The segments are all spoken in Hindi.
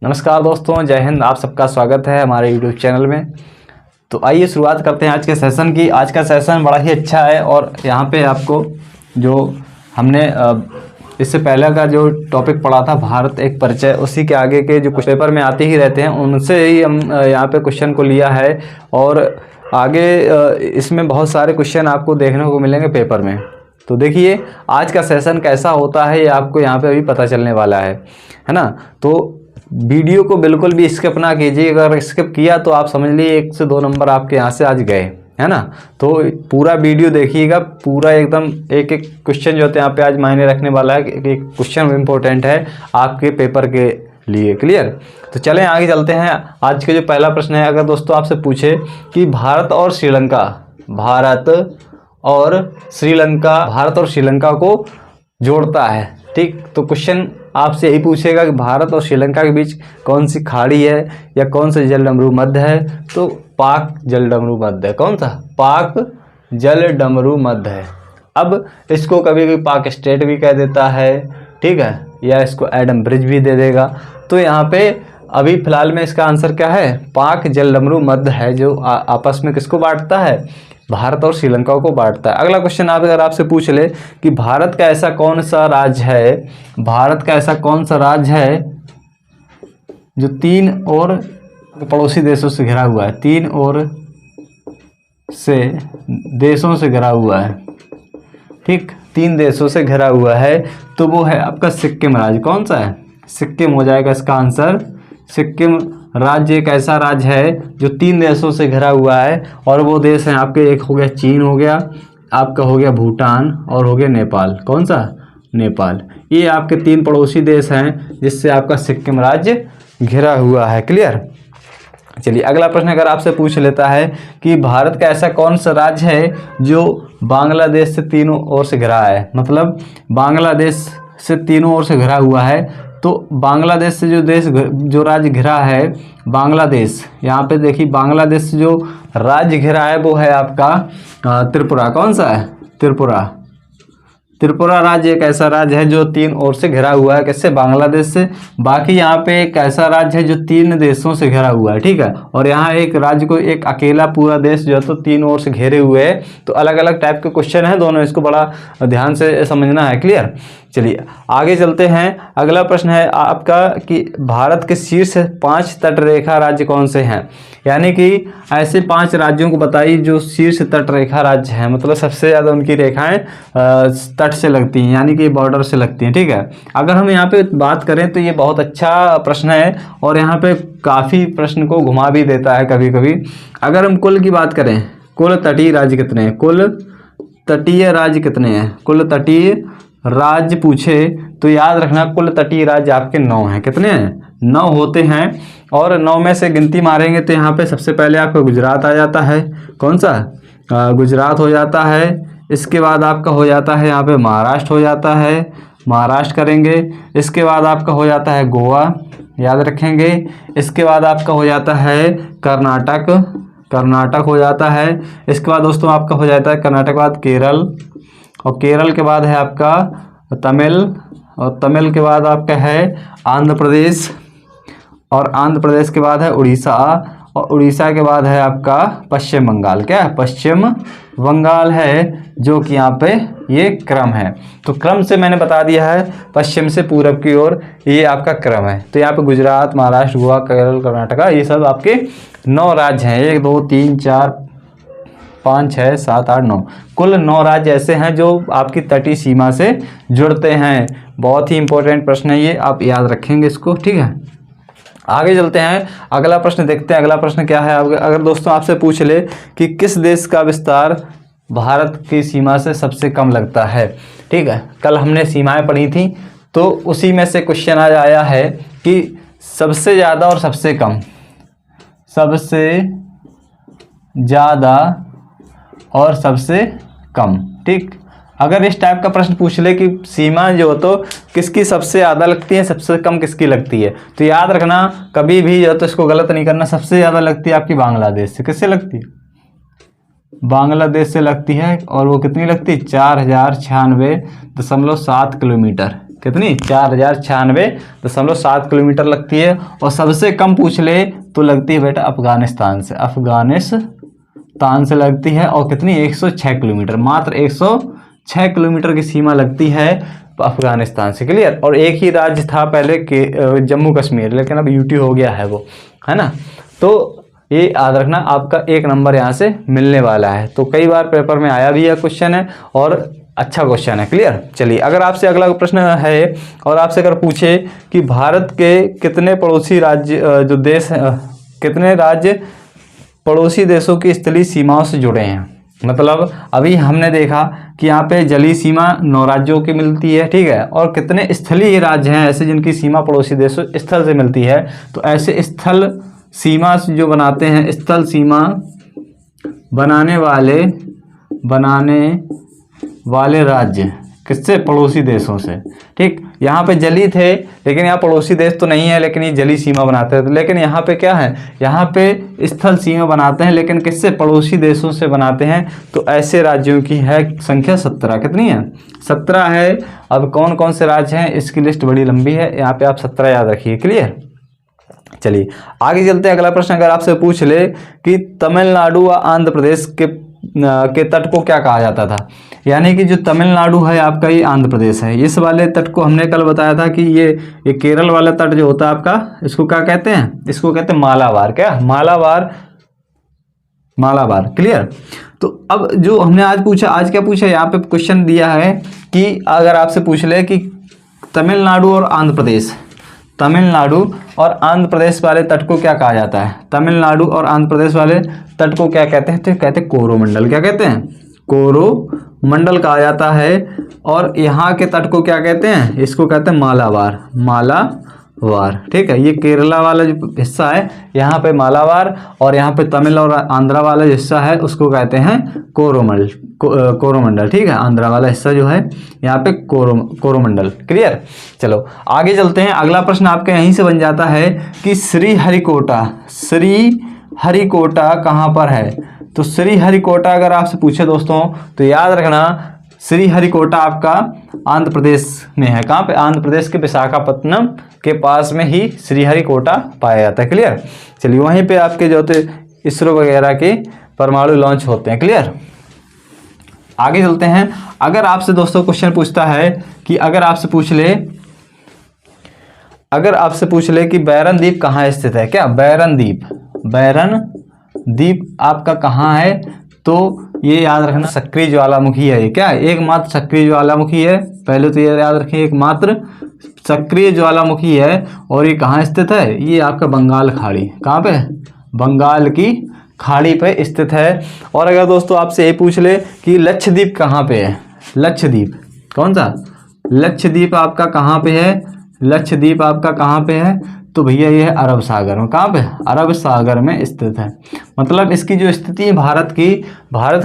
नमस्कार दोस्तों, जय हिंद। आप सबका स्वागत है हमारे YouTube चैनल में। तो आइए शुरुआत करते हैं आज के सेशन की। आज का सेशन बड़ा ही अच्छा है और यहाँ पे आपको जो हमने इससे पहले का जो टॉपिक पढ़ा था भारत एक परिचय, उसी के आगे के जो कुछ पेपर में आते ही रहते हैं उनसे ही हम यहाँ पे क्वेश्चन को लिया है। और आगे इसमें बहुत सारे क्वेश्चन आपको देखने को मिलेंगे पेपर में। तो देखिए आज का सेशन कैसा होता है ये आपको यहाँ पे अभी पता चलने वाला है ना। तो वीडियो को बिल्कुल भी स्किप ना कीजिए। अगर स्किप किया तो आप समझ लीजिए 1 से 2 नंबर आपके यहाँ से आज गए, है ना। तो पूरा वीडियो देखिएगा, पूरा एकदम एक एक क्वेश्चन जो होते हैं यहाँ पे आज मायने रखने वाला है। एक क्वेश्चन इम्पोर्टेंट है आपके पेपर के लिए। क्लियर। तो चलें आगे चलते हैं। आज के जो पहला प्रश्न है, अगर दोस्तों आपसे पूछे कि भारत और श्रीलंका को जोड़ता है, ठीक। तो क्वेश्चन आपसे यही पूछेगा कि भारत और श्रीलंका के बीच कौन सी खाड़ी है या कौन सा जलडमरू मध्य है। तो पाक जलडमरू मध्य है। कौन सा? पाक जलडमरू मध्य है। अब इसको कभी कभी पाक स्टेट भी कह देता है, ठीक है, या इसको एडम ब्रिज भी दे देगा। तो यहाँ पे अभी फिलहाल में इसका आंसर क्या है? पाक जलडमरू मध्य है, जो आपस में किसको बांटता है? भारत और श्रीलंका को बांटता है। अगला क्वेश्चन अगर आपसे पूछ ले कि भारत का ऐसा कौन सा राज्य है जो 3 और पड़ोसी देशों से घिरा हुआ है, 3 और से देशों से घिरा हुआ है, ठीक, 3 देशों से घिरा हुआ है, तो वो है आपका सिक्किम राज्य। कौन सा है? सिक्किम हो जाएगा इसका आंसर। सिक्किम राज्य एक ऐसा राज्य है जो 3 देशों से घिरा हुआ है, और वो देश हैं आपके, एक हो गया चीन, हो गया आपका, हो गया भूटान, और हो गया नेपाल। कौन सा? नेपाल। ये आपके 3 पड़ोसी देश हैं जिससे आपका सिक्किम राज्य घिरा हुआ है। क्लियर। चलिए अगला प्रश्न अगर आपसे पूछ लेता है कि भारत का ऐसा कौन सा राज्य है जो बांग्लादेश से तीनों ओर से घिरा है, मतलब बांग्लादेश से तीनों ओर से घिरा हुआ है। तो बांग्लादेश से जो राज्य घिरा है, बांग्लादेश, यहाँ पे देखिए बांग्लादेश से जो राज्य घिरा है वो है आपका त्रिपुरा। कौन सा है? त्रिपुरा राज्य एक ऐसा राज्य है जो 3 ओर से घिरा हुआ है। किससे? बांग्लादेश से। बाकी यहाँ पे एक ऐसा राज्य है जो 3 देशों से घिरा हुआ है, ठीक है। और यहाँ एक राज्य को एक अकेला पूरा देश जो है तो 3 ओर से घेरे हुए है। तो अलग अलग टाइप के क्वेश्चन है दोनों, इसको बड़ा ध्यान से समझना है। क्लियर। चलिए आगे चलते हैं। अगला प्रश्न है आपका कि भारत के शीर्ष 5 तट रेखा राज्य कौन से हैं, यानी कि ऐसे 5 राज्यों को बताइए जो शीर्ष तट रेखा राज्य हैं, मतलब सबसे ज़्यादा उनकी रेखाएं तट से लगती हैं, यानी कि बॉर्डर से लगती हैं, ठीक है। अगर हम यहाँ पे बात करें तो ये बहुत अच्छा प्रश्न है और यहाँ पे काफ़ी प्रश्न को घुमा भी देता है कभी कभी। अगर हम कुल की बात करें, कुल तटीय राज्य कितने हैं? कुल तटीय राज्य कितने हैं? कुल तटीय राज्य पूछे तो याद रखना कुल तटीय राज्य आपके 9 हैं। कितने हैं? 9 होते हैं। और 9 में से गिनती मारेंगे तो यहाँ पे सबसे पहले आपका गुजरात आ जाता है। कौन सा? गुजरात हो जाता है। इसके बाद आपका हो जाता है यहाँ पे महाराष्ट्र हो जाता है, महाराष्ट्र करेंगे। इसके बाद आपका हो जाता है गोवा, याद रखेंगे। इसके बाद आपका हो जाता है कर्नाटक हो जाता है। इसके बाद दोस्तों आपका हो जाता है कर्नाटक के बाद केरल, और केरल के बाद है आपका तमिल, और तमिल के बाद आपका है आंध्र प्रदेश, और आंध्र प्रदेश के बाद है उड़ीसा, और उड़ीसा के बाद है आपका पश्चिम बंगाल। क्या है? पश्चिम बंगाल है, जो कि यहाँ पे ये क्रम है। तो क्रम से मैंने बता दिया है, पश्चिम से पूरब की ओर ये आपका क्रम है। तो यहाँ पे गुजरात, महाराष्ट्र, गोवा, केरल, कर्नाटका, ये सब आपके 9 राज्य हैं। 1 2 3 4 5 6 7 8 9, कुल 9 राज्य ऐसे हैं जो आपकी तटीय सीमा से जुड़ते हैं। बहुत ही इंपॉर्टेंट प्रश्न है ये, आप याद रखेंगे इसको, ठीक है। आगे चलते हैं, अगला प्रश्न देखते हैं। अगला प्रश्न क्या है? अगर दोस्तों आपसे पूछ ले कि किस देश का विस्तार भारत की सीमा से सबसे कम लगता है, ठीक है। कल हमने सीमाएं पढ़ी थी, तो उसी में से क्वेश्चन आज आया है कि सबसे ज़्यादा और सबसे कम, सबसे ज़्यादा और सबसे कम, ठीक। अगर इस टाइप का प्रश्न पूछ ले कि सीमा जो तो किसकी सबसे ज़्यादा लगती है, सबसे कम किसकी लगती है, तो याद रखना कभी भी जो तो इसको गलत नहीं करना। सबसे ज़्यादा लगती है आपकी बांग्लादेश से। किससे लगती है? बांग्लादेश से लगती है। और वो कितनी लगती है? 4096.7 किलोमीटर। कितनी 4096.7 किलोमीटर लगती है। और सबसे कम पूछ ले तो लगती है बेटा अफगानिस्तान से, अफगानिस्तान से लगती है। और कितनी 106 किलोमीटर, मात्र 106 किलोमीटर की सीमा लगती है अफगानिस्तान से। क्लियर। और एक ही राज्य था पहले के जम्मू कश्मीर, लेकिन अब यूटी हो गया है वो, है ना। तो ये याद रखना, आपका 1 नंबर यहाँ से मिलने वाला है। तो कई बार पेपर में आया भी है क्वेश्चन है और अच्छा क्वेश्चन है। क्लियर। चलिए अगर आपसे अगला प्रश्न है और आपसे अगर पूछे कि भारत के कितने पड़ोसी राज्य जो देश कितने राज्य पड़ोसी देशों की स्थलीय सीमाओं से जुड़े हैं। मतलब अभी हमने देखा कि यहाँ पे जलीय सीमा 9 राज्यों की मिलती है, ठीक है। और कितने स्थलीय राज्य हैं ऐसे जिनकी सीमा पड़ोसी देशों स्थल से मिलती है। तो ऐसे स्थल सीमा जो बनाते हैं, स्थल सीमा बनाने वाले राज्य किससे, पड़ोसी देशों से। ठीक, यहाँ पे जलीय थे लेकिन यहाँ पड़ोसी देश तो नहीं है, लेकिन ये जलीय सीमा बनाते हैं। लेकिन यहाँ पे क्या है, यहाँ पे स्थल सीमा बनाते हैं लेकिन किससे, पड़ोसी देशों से बनाते हैं। तो ऐसे राज्यों की है संख्या 17। कितनी है, 17 है। अब कौन कौन से राज्य हैं इसकी लिस्ट बड़ी लंबी है, यहाँ पे आप 17 याद रखिए। क्लियर। चलिए आगे चलते हैं। अगला प्रश्न अगर आपसे पूछ ले कि तमिलनाडु व आंध्र प्रदेश के तट को क्या कहा जाता था। यानी कि जो तमिलनाडु है आपका, ये आंध्र प्रदेश है, इस वाले तट को हमने कल बताया था कि ये केरल वाला तट जो होता है आपका, इसको क्या कहते हैं, इसको कहते हैं मालाबार। क्या, मालाबार। क्लियर। तो अब जो हमने आज पूछा, आज क्या पूछा, यहाँ पे क्वेश्चन दिया है कि अगर आपसे पूछ ले कि तमिलनाडु और आंध्र प्रदेश वाले तट को क्या कहा जाता है। तमिलनाडु और आंध्र प्रदेश वाले तट को क्या कहते हैं, तो कहते हैं कोरोमंडल। क्या कहते हैं, कोरोमंडल कहा जाता है। और यहाँ के तट को क्या कहते हैं, इसको कहते हैं मालाबार। ठीक है। ये केरला वाला जो हिस्सा है यहाँ पे मालाबार, और यहाँ पे तमिल और आंध्रा वाला जो हिस्सा है उसको कहते हैं कोरोमंडल। ठीक है। आंध्रा वाला हिस्सा जो है यहाँ पे कोरोमंडल। क्लियर। चलो आगे चलते हैं। अगला प्रश्न आपके यहीं से बन जाता है कि श्रीहरिकोटा कहाँ पर है। तो श्रीहरिकोटा अगर आपसे पूछे दोस्तों तो याद रखना, श्रीहरिकोटा आपका आंध्र प्रदेश में है। कहाँ पे, आंध्र प्रदेश के विशाखापत्तनम के पास में ही श्रीहरिकोटा पाया जाता है। क्लियर। चलिए वहीं पे आपके जो थे इसरो वगैरह के परमाणु लॉन्च होते हैं। क्लियर। आगे चलते हैं। अगर आपसे दोस्तों क्वेश्चन पूछता है कि अगर आपसे पूछ ले कि बैरन द्वीप कहाँ स्थित है। क्या, बैरन द्वीप आपका कहाँ है। तो ये याद रखना सक्रिय ज्वालामुखी है। ये क्या, एकमात्र सक्रिय ज्वालामुखी है। पहले तो ये याद रखिए, एकमात्र सक्रिय ज्वालामुखी है। और ये कहाँ स्थित है, ये आपका बंगाल खाड़ी। कहाँ पे, बंगाल की खाड़ी पे स्थित है। और अगर दोस्तों आपसे ये पूछ ले कि लक्षद्वीप कहाँ पे है, लक्षद्वीप कौन सा, लक्षद्वीप आपका कहाँ पे है, लक्षद्वीप आपका कहाँ पे है, तो भैया ये है अरब सागर में। कहाँ पे, अरब सागर में स्थित है। मतलब इसकी जो स्थिति है भारत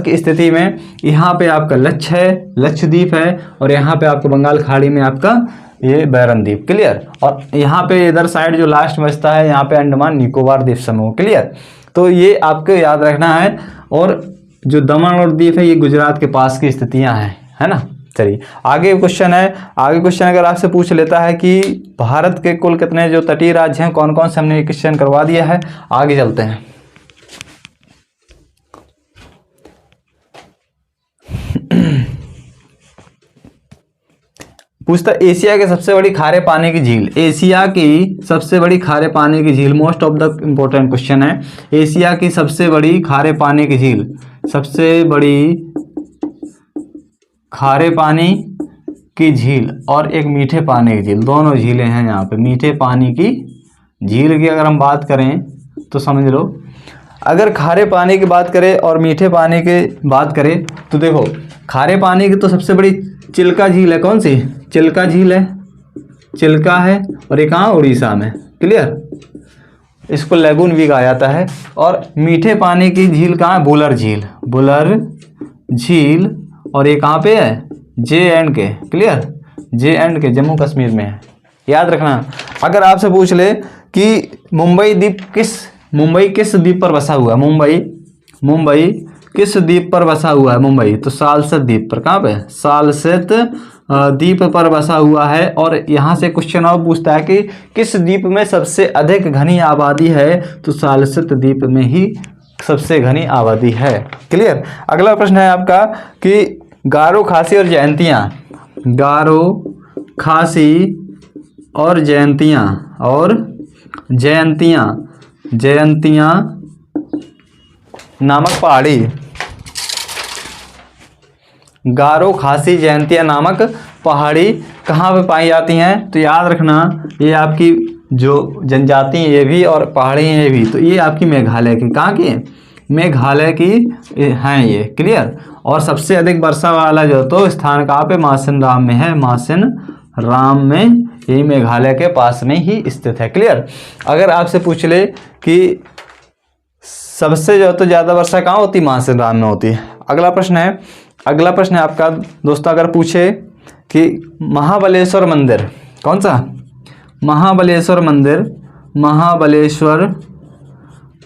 की स्थिति में, यहाँ पे आपका लक्षद्वीप है, और यहाँ पे आपको बंगाल खाड़ी में आपका ये बैरन द्वीप। क्लियर। और यहाँ पे इधर साइड जो लास्ट में बचता है, यहाँ पे अंडमान निकोबार द्वीप समूह। क्लियर। तो ये आपको याद रखना है। और जो दमन और द्वीप है ये गुजरात के पास की स्थितियाँ हैं, है ना। चलिए आगे क्वेश्चन अगर आपसे पूछ लेता है कि भारत के कुल कितने जो तटीय राज्य हैं, कौन कौन से, हमने ये क्वेश्चन करवा दिया है। आगे चलते हैं। पूछता एशिया की सबसे बड़ी खारे पानी की झील, एशिया की सबसे बड़ी खारे पानी की झील, most of the important question है। एशिया की सबसे बड़ी खारे पानी की झील, सबसे बड़ी खारे पानी की झील और एक मीठे पानी की झील, दोनों झीलें हैं यहाँ पे। मीठे पानी की झील की अगर हम बात करें तो समझ लो, अगर खारे पानी की बात करें और मीठे पानी की बात करें तो देखो, खारे पानी की तो सबसे बड़ी चिल्का झील है। कौन सी, चिल्का झील है, चिल्का है। और ये कहाँ, उड़ीसा में। क्लियर। इसको लेगून भी कहा जाता है। और मीठे पानी की झील कहाँ है, बुलर झील। और ये कहाँ पे है, JNK। Clear, JNK Jammu Kashmir में है। याद रखना। अगर आपसे पूछ ले कि मुंबई किस द्वीप पर बसा हुआ है, मुंबई किस द्वीप पर बसा हुआ है, मुंबई, तो सालसेत द्वीप पर। कहाँ पे, सालसेत द्वीप पर बसा हुआ है। और यहाँ से क्वेश्चन और पूछता है कि किस द्वीप में सबसे अधिक घनी आबादी है, तो सालसत द्वीप में ही सबसे घनी आबादी है। क्लियर। अगला प्रश्न है आपका कि गारो, खासी और जयंतियाँ, गारो, खासी और जयंतियाँ नामक पहाड़ी, गारो, खासी, जयंतिया नामक पहाड़ी कहाँ पे पाई जाती हैं? तो याद रखना, ये आपकी जो जनजाति ये भी और पहाड़ी ये भी, तो ये आपकी मेघालय की, कहाँ की है? मेघालय की हैं ये। क्लियर। और सबसे अधिक वर्षा वाला जो तो स्थान कहाँ पे? मासिन राम में है, मासिन राम में, ये मेघालय के पास में ही स्थित है। क्लियर। अगर आपसे पूछ ले कि सबसे जो तो ज़्यादा वर्षा कहाँ होती? मासिन राम में होती है। अगला प्रश्न है आपका दोस्तों, अगर पूछे कि महाबलेश्वर मंदिर, कौन सा? महाबलेश्वर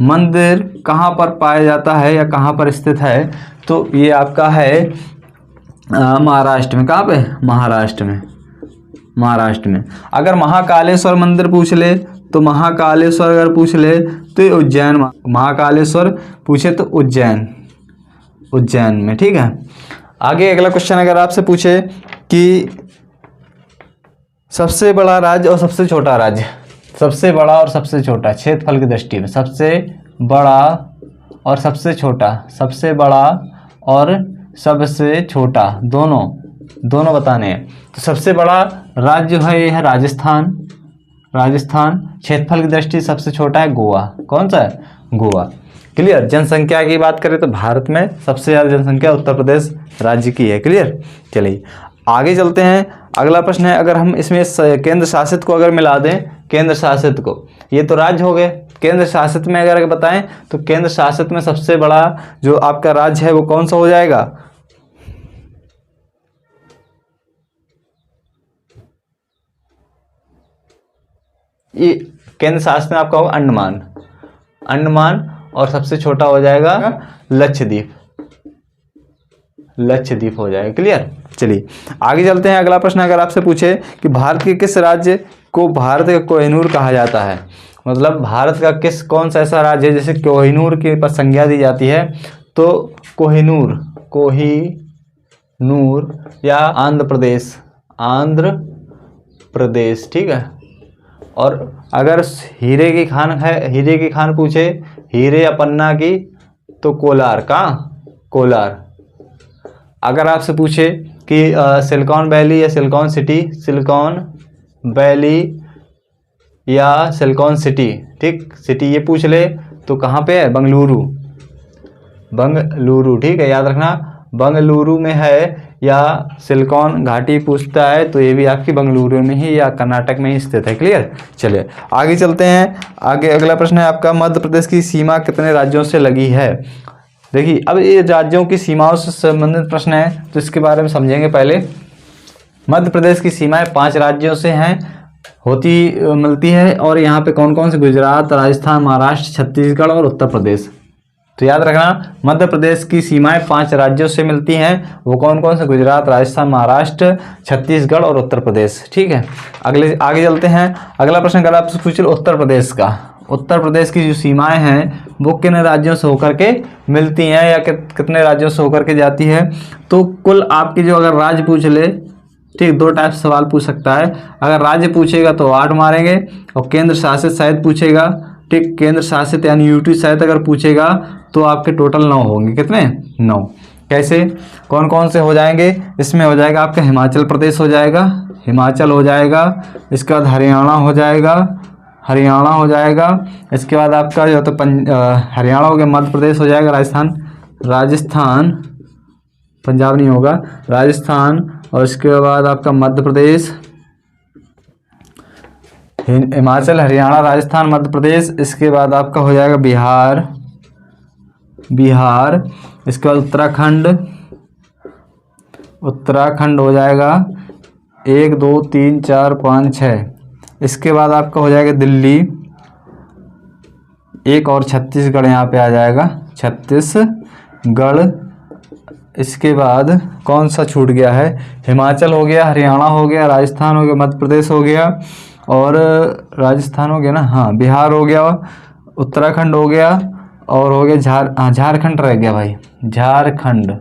मंदिर कहाँ पर पाया जाता है या कहाँ पर स्थित है? तो ये आपका है महाराष्ट्र में। कहाँ पे? महाराष्ट्र में। अगर महाकालेश्वर मंदिर पूछ ले तो महाकालेश्वर अगर पूछ ले तो उज्जैन, महाकालेश्वर पूछे तो उज्जैन में। ठीक है। आगे अगला क्वेश्चन अगर आपसे पूछे कि सबसे बड़ा राज्य और सबसे छोटा राज्य, सबसे बड़ा और सबसे छोटा क्षेत्रफल की दृष्टि में, सबसे बड़ा और सबसे छोटा, सबसे बड़ा और सबसे छोटा दोनों बताने हैं। तो सबसे बड़ा राज्य है ये है राजस्थान। क्षेत्रफल की दृष्टि सबसे छोटा है गोवा। कौन सा है? गोवा। क्लियर। जनसंख्या की बात करें तो भारत में सबसे ज़्यादा जनसंख्या उत्तर प्रदेश राज्य की है। क्लियर। चलिए आगे चलते हैं। अगला प्रश्न है, अगर हम इसमें केंद्र शासित को अगर मिला दें, केंद्र शासित को, ये तो राज्य हो गए, केंद्र शासित में अगर बताएं तो केंद्र शासित में सबसे बड़ा जो आपका राज्य है वो कौन सा हो जाएगा? ये केंद्र शासित में आपका होगा अंडमान और सबसे छोटा हो जाएगा लक्षद्वीप हो जाएगा। क्लियर। चलिए आगे चलते हैं। अगला प्रश्न अगर आपसे पूछे कि भारत के किस राज्य को भारत का कोहिनूर कहा जाता है, मतलब भारत का कौन सा ऐसा राज्य है जैसे कोहिनूर के पर संज्ञा दी जाती है, तो कोहिनूर या आंध्र प्रदेश। ठीक है। और अगर हीरे की खान पूछे, हीरे या पन्ना की, तो कोलार। कोलार। अगर आपसे पूछे कि सिलिकॉन वैली या सिलिकॉन सिटी, ठीक, सिटी ये पूछ ले तो कहाँ पे है? बंगलुरु। ठीक है, याद रखना बंगलुरु में है, या सिलिकॉन घाटी पूछता है तो ये भी आपकी बंगलुरु में ही या कर्नाटक में ही स्थित है। क्लियर। चलिए आगे चलते हैं। आगे अगला प्रश्न है आपका, मध्य प्रदेश की सीमा कितने राज्यों से लगी है? देखिए अब ये राज्यों की सीमाओं से संबंधित प्रश्न है तो इसके बारे में समझेंगे। पहले मध्य प्रदेश की सीमाएं 5 राज्यों से मिलती है, और यहाँ पे कौन कौन से? गुजरात, राजस्थान, महाराष्ट्र, छत्तीसगढ़ और उत्तर प्रदेश। तो याद रखना मध्य प्रदेश की सीमाएं 5 राज्यों से मिलती हैं, वो कौन कौन से? गुजरात, राजस्थान, महाराष्ट्र, छत्तीसगढ़ और उत्तर प्रदेश। ठीक है। आगे चलते हैं। अगला प्रश्न अगर आपसे पूछ लो उत्तर प्रदेश की जो सीमाएं हैं वो किन राज्यों से होकर के मिलती हैं या कितने राज्यों से होकर के जाती है? तो कुल आपकी जो अगर राज्य पूछ ले, ठीक, 2 टाइप सवाल पूछ सकता है। अगर राज्य पूछेगा तो 8 मारेंगे, और केंद्र शासित शायद पूछेगा, ठीक, केंद्र शासित यानी यूटी शायद अगर पूछेगा तो आपके टोटल 9 होंगे। कितने? 9। कैसे? कौन कौन से हो जाएंगे? इसमें हो जाएगा आपका हिमाचल प्रदेश हो जाएगा, इसके बाद हरियाणा हो जाएगा, इसके बाद आपका जो तो हरियाणा हो गया, मध्य प्रदेश हो जाएगा, राजस्थान, पंजाब नहीं होगा, राजस्थान, और इसके बाद आपका मध्य प्रदेश, हिमाचल, हरियाणा, राजस्थान, मध्य प्रदेश। इसके बाद आपका हो जाएगा बिहार, इसके बाद उत्तराखंड हो जाएगा, 1 2 3 4 5 6। इसके बाद आपका हो जाएगा दिल्ली, एक और छत्तीसगढ़ यहाँ पे आ जाएगा, छत्तीसगढ़। इसके बाद कौन सा छूट गया है, हिमाचल हो गया, हरियाणा हो गया, राजस्थान हो गया, मध्य प्रदेश हो गया, और राजस्थान हो गया ना, हाँ बिहार हो गया, उत्तराखंड हो गया, और हो गया झारखंड रह गया भाई, झारखंड।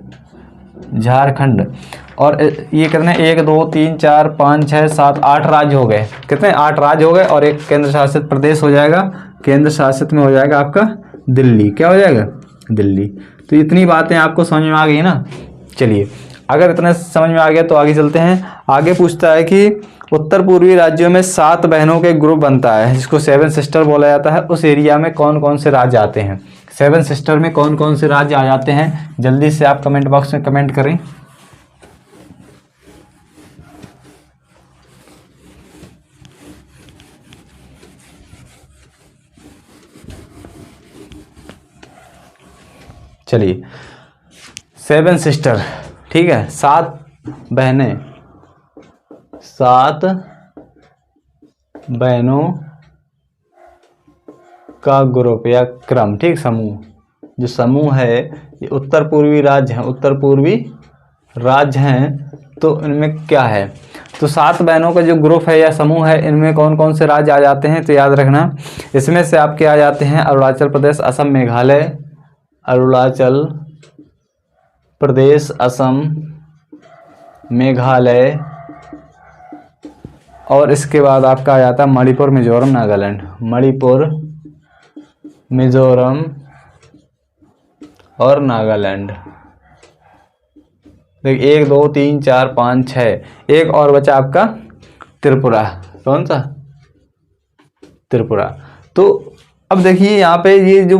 और ये कितने 1 2 3 4 5 6 7 8 राज्य हो गए, कितने 8 राज्य हो गए, और एक केंद्र शासित प्रदेश हो जाएगा। केंद्र शासित में हो जाएगा आपका दिल्ली, क्या हो जाएगा, दिल्ली। तो इतनी बातें आपको समझ में आ गई ना। चलिए अगर इतना समझ में आ गया तो आगे चलते हैं। आगे पूछता है कि उत्तर पूर्वी राज्यों में 7 बहनों के ग्रुप बनता है जिसको 7 सिस्टर बोला जाता है, उस एरिया में कौन कौन से राज्य आते हैं, 7 सिस्टर में कौन कौन से राज्य आ जाते हैं, जल्दी से आप कमेंट बॉक्स में कमेंट करें। चलिए 7 सिस्टर, ठीक है, 7 बहनें, 7 बहनों का ग्रुप या क्रम, ठीक, समूह। जो समूह है ये उत्तर पूर्वी राज्य हैं, उत्तर पूर्वी राज्य हैं, तो इनमें क्या है, तो 7 बहनों का जो ग्रुप है या समूह है, इनमें कौन कौन से राज्य आ जाते हैं, तो याद रखना इसमें से आपके आ जाते हैं अरुणाचल प्रदेश, असम, मेघालय, अरुणाचल प्रदेश, असम, मेघालय, और इसके बाद आपका आ जाता है मणिपुर, मिजोरम, नागालैंड, मणिपुर, मिजोरम और नागालैंड। देखिए 1 2 3 4 5 6, एक और बचा आपका त्रिपुरा, कौन सा, त्रिपुरा। तो अब देखिए यहाँ पे ये जो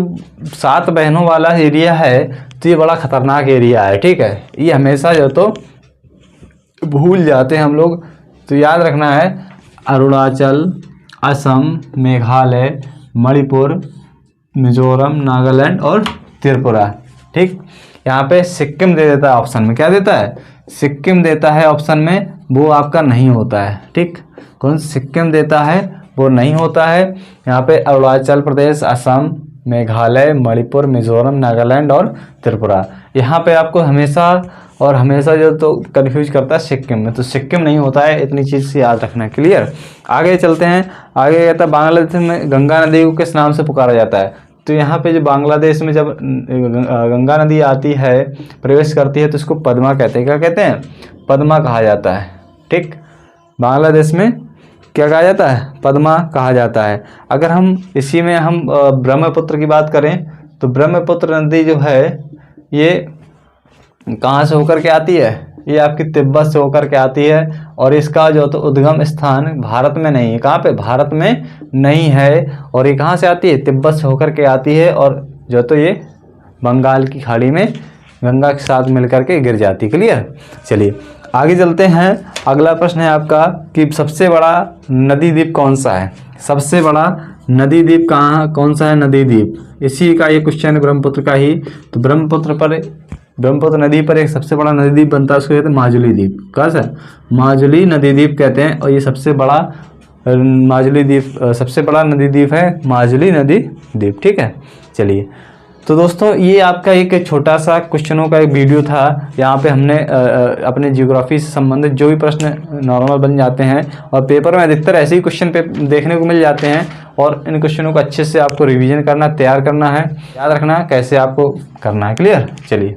7 बहनों वाला एरिया है तो ये बड़ा खतरनाक एरिया है, ठीक है, ये हमेशा जो तो भूल जाते हैं हम लोग, तो याद रखना है अरुणाचल, असम, मेघालय, मणिपुर, मिजोरम, नागालैंड और त्रिपुरा, ठीक। यहाँ पे सिक्किम दे देता है ऑप्शन में, क्या देता है, सिक्किम देता है ऑप्शन में, वो आपका नहीं होता है, ठीक, कौन सिक्किम देता है वो नहीं होता है। यहाँ पे अरुणाचल प्रदेश, असम, मेघालय, मणिपुर, मिजोरम, नागालैंड और त्रिपुरा। यहाँ पे आपको हमेशा और हमेशा जो तो कन्फ्यूज करता है सिक्किम में, तो सिक्किम नहीं होता है, इतनी चीज़ से याद रखना, क्लियर। आगे चलते हैं, आगे कहता है बांग्लादेश में गंगा नदी को किस नाम से पुकारा जाता है, तो यहाँ पे जो बांग्लादेश में जब गंगा नदी आती है, प्रवेश करती है, तो इसको पद्मा कहते हैं, क्या कहते हैं, पद्मा कहा जाता है, ठीक। बांग्लादेश में क्या कहा जाता है, पद्मा कहा जाता है। अगर हम इसी में हम ब्रह्मपुत्र की बात करें तो ब्रह्मपुत्र नदी जो है ये कहाँ से होकर के आती है, ये आपकी तिब्बत से होकर के आती है, और इसका जो तो उद्गम स्थान भारत में नहीं है, कहाँ पे, भारत में नहीं है, और ये कहाँ से आती है, तिब्बत से होकर के आती है, और जो तो ये बंगाल की खाड़ी में गंगा के साथ मिलकर के गिर जाती, क्लियर। चलिए आगे चलते हैं, अगला प्रश्न है आपका कि सबसे बड़ा नदी द्वीप कौन सा है, सबसे बड़ा नदी द्वीप कौन सा है, नदी द्वीप, इसी का ये क्वेश्चन है ब्रह्मपुत्र का ही। तो ब्रह्मपुत्र नदी पर एक सबसे बड़ा नदी द्वीप बनता है, उसको कहते हैं माजुली द्वीप, कहाँ से, माजुली नदी द्वीप कहते हैं, और ये सबसे बड़ा माजुली द्वीप, सबसे बड़ा नदी द्वीप है माजुली नदी द्वीप, ठीक है। चलिए तो दोस्तों ये आपका एक छोटा सा क्वेश्चनों का एक वीडियो था, यहाँ पे हमने अपने ज्योग्राफी से संबंधित जो भी प्रश्न नॉर्मल बन जाते हैं और पेपर में अधिकतर ऐसे ही क्वेश्चन पे देखने को मिल जाते हैं, और इन क्वेश्चनों को अच्छे से आपको रिवीजन करना, तैयार करना है, याद रखना कैसे आपको करना है, क्लियर। चलिए।